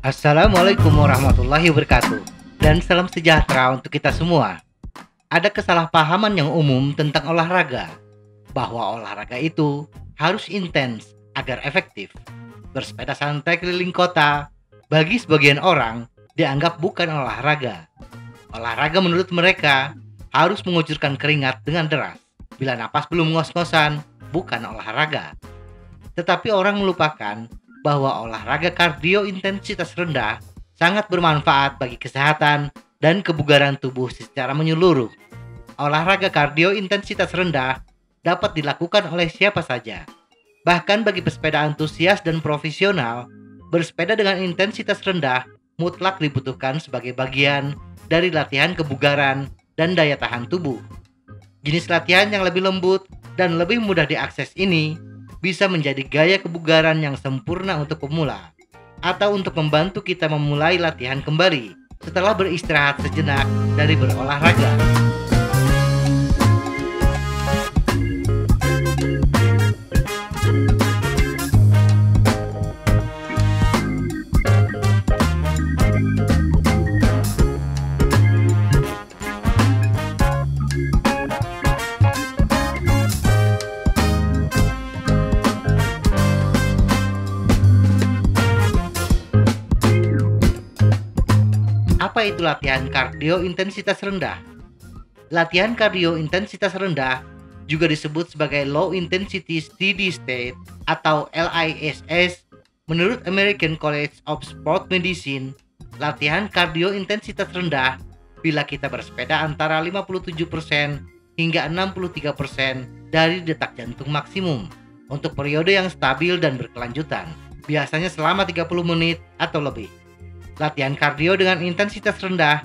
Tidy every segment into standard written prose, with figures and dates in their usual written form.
Assalamualaikum warahmatullahi wabarakatuh, dan salam sejahtera untuk kita semua. Ada kesalahpahaman yang umum tentang olahraga, bahwa olahraga itu harus intens agar efektif. Bersepeda santai keliling kota, bagi sebagian orang, dianggap bukan olahraga. Olahraga menurut mereka harus mengucurkan keringat dengan deras. Bila napas belum ngos-ngosan, bukan olahraga. Tetapi orang melupakan bahwa olahraga kardio intensitas rendah sangat bermanfaat bagi kesehatan dan kebugaran tubuh secara menyeluruh. Olahraga kardio intensitas rendah dapat dilakukan oleh siapa saja. Bahkan bagi pesepeda antusias dan profesional, bersepeda dengan intensitas rendah mutlak dibutuhkan sebagai bagian dari latihan kebugaran dan daya tahan tubuh. Jenis latihan yang lebih lembut dan lebih mudah diakses ini bisa menjadi gaya kebugaran yang sempurna untuk pemula, atau untuk membantu kita memulai latihan kembali setelah beristirahat sejenak dari berolahraga. Apa itu latihan kardio intensitas rendah? Latihan kardio intensitas rendah juga disebut sebagai Low Intensity Steady State atau LISS. Menurut American College of Sport Medicine, latihan kardio intensitas rendah bila kita bersepeda antara 57% hingga 63% dari detak jantung maksimum untuk periode yang stabil dan berkelanjutan, biasanya selama 30 menit atau lebih. Latihan kardio dengan intensitas rendah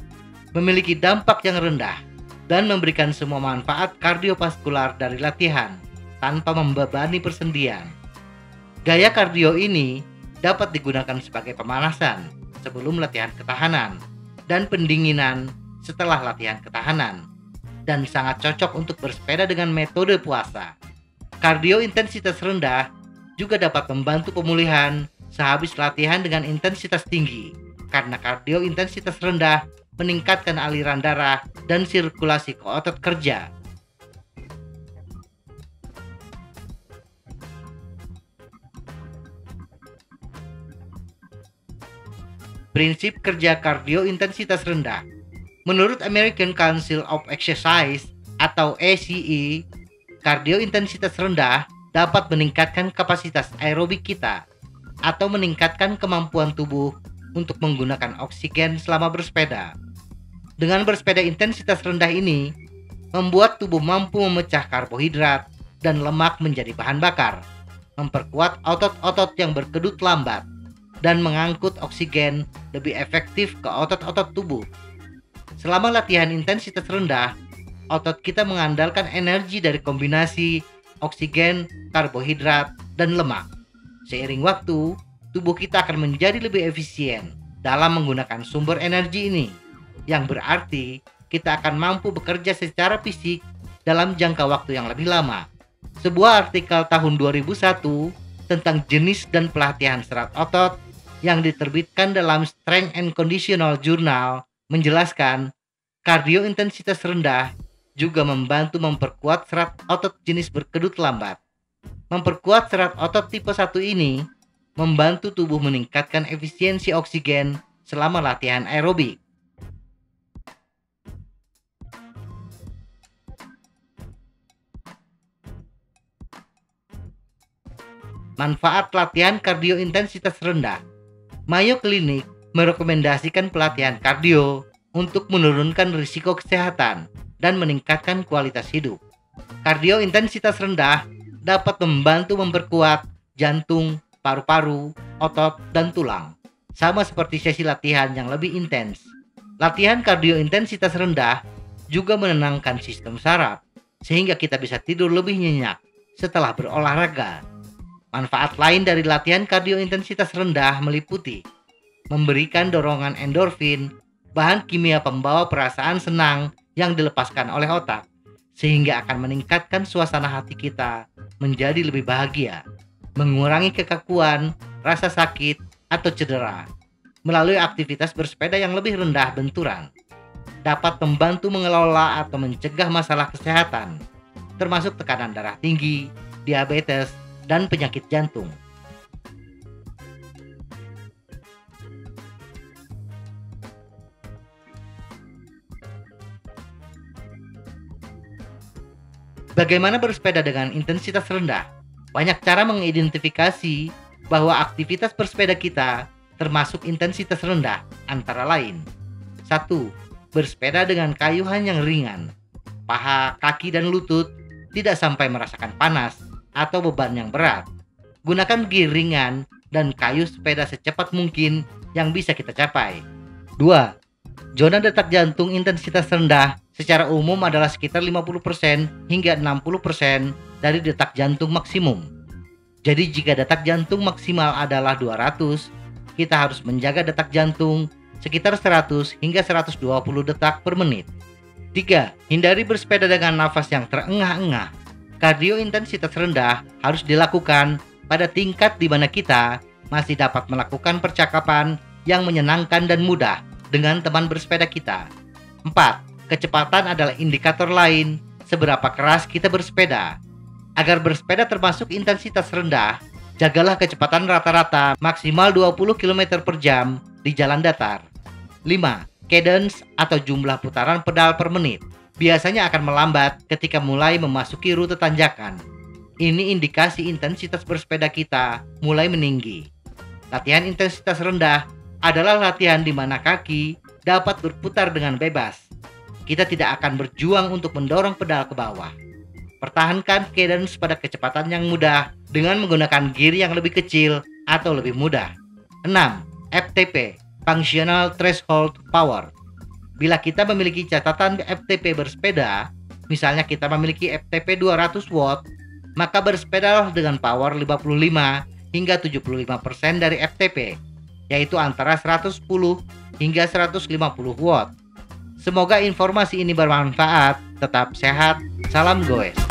memiliki dampak yang rendah dan memberikan semua manfaat kardiovaskular dari latihan tanpa membebani persendian. Gaya kardio ini dapat digunakan sebagai pemanasan sebelum latihan ketahanan dan pendinginan setelah latihan ketahanan, dan sangat cocok untuk bersepeda dengan metode puasa. Kardio intensitas rendah juga dapat membantu pemulihan sehabis latihan dengan intensitas tinggi, karena kardio intensitas rendah meningkatkan aliran darah dan sirkulasi ke otot kerja. Prinsip kerja kardio intensitas rendah. Menurut American Council of Exercise atau ACE, kardio intensitas rendah dapat meningkatkan kapasitas aerobik kita atau meningkatkan kemampuan tubuh untuk menggunakan oksigen selama bersepeda. Dengan bersepeda intensitas rendah ini, membuat tubuh mampu memecah karbohidrat dan lemak menjadi bahan bakar, memperkuat otot-otot yang berkedut lambat, dan mengangkut oksigen lebih efektif ke otot-otot tubuh. Selama latihan intensitas rendah, otot kita mengandalkan energi dari kombinasi oksigen, karbohidrat, dan lemak. Seiring waktu, tubuh kita akan menjadi lebih efisien dalam menggunakan sumber energi ini, yang berarti kita akan mampu bekerja secara fisik dalam jangka waktu yang lebih lama. Sebuah artikel tahun 2001 tentang jenis dan pelatihan serat otot yang diterbitkan dalam Strength and Conditional Journal menjelaskan kardio intensitas rendah juga membantu memperkuat serat otot jenis berkedut lambat. Memperkuat serat otot tipe 1 ini membantu tubuh meningkatkan efisiensi oksigen selama latihan aerobik. Manfaat latihan kardio intensitas rendah. Mayo Clinic merekomendasikan pelatihan kardio untuk menurunkan risiko kesehatan dan meningkatkan kualitas hidup. Kardio intensitas rendah dapat membantu memperkuat jantung, paru-paru, otot, dan tulang. Sama seperti sesi latihan yang lebih intens. Latihan kardio intensitas rendah juga menenangkan sistem saraf, sehingga kita bisa tidur lebih nyenyak setelah berolahraga. Manfaat lain dari latihan kardio intensitas rendah meliputi memberikan dorongan endorfin, bahan kimia pembawa perasaan senang yang dilepaskan oleh otak, sehingga akan meningkatkan suasana hati kita menjadi lebih bahagia, mengurangi kekakuan, rasa sakit, atau cedera. Melalui aktivitas bersepeda yang lebih rendah benturan, dapat membantu mengelola atau mencegah masalah kesehatan, termasuk tekanan darah tinggi, diabetes, dan penyakit jantung. Bagaimana bersepeda dengan intensitas rendah? Banyak cara mengidentifikasi bahwa aktivitas bersepeda kita termasuk intensitas rendah, antara lain: 1. Bersepeda dengan kayuhan yang ringan. Paha, kaki, dan lutut tidak sampai merasakan panas atau beban yang berat. Gunakan gear ringan dan kayu sepeda secepat mungkin yang bisa kita capai. 2. Zona detak jantung intensitas rendah secara umum adalah sekitar 50% hingga 60% dari detak jantung maksimum. Jadi jika detak jantung maksimal adalah 200, kita harus menjaga detak jantung sekitar 100 hingga 120 detak per menit. 3. Hindari bersepeda dengan nafas yang terengah-engah. Kardio intensitas rendah harus dilakukan pada tingkat di mana kita masih dapat melakukan percakapan yang menyenangkan dan mudah dengan teman bersepeda kita. 4. Kecepatan adalah indikator lain seberapa keras kita bersepeda. Agar bersepeda termasuk intensitas rendah, jagalah kecepatan rata-rata maksimal 20 km per jam di jalan datar. 5. Cadence atau jumlah putaran pedal per menit biasanya akan melambat ketika mulai memasuki rute tanjakan. Ini indikasi intensitas bersepeda kita mulai meninggi. Latihan intensitas rendah adalah latihan di mana kaki dapat berputar dengan bebas. Kita tidak akan berjuang untuk mendorong pedal ke bawah. Pertahankan cadence pada kecepatan yang mudah dengan menggunakan gear yang lebih kecil atau lebih mudah. 6. FTP, Functional Threshold Power. Bila kita memiliki catatan FTP bersepeda, misalnya kita memiliki FTP 200 watt, maka bersepedalah dengan power 55 hingga 75% dari FTP, yaitu antara 110 hingga 150 watt. Semoga informasi ini bermanfaat. Tetap sehat. Salam goes.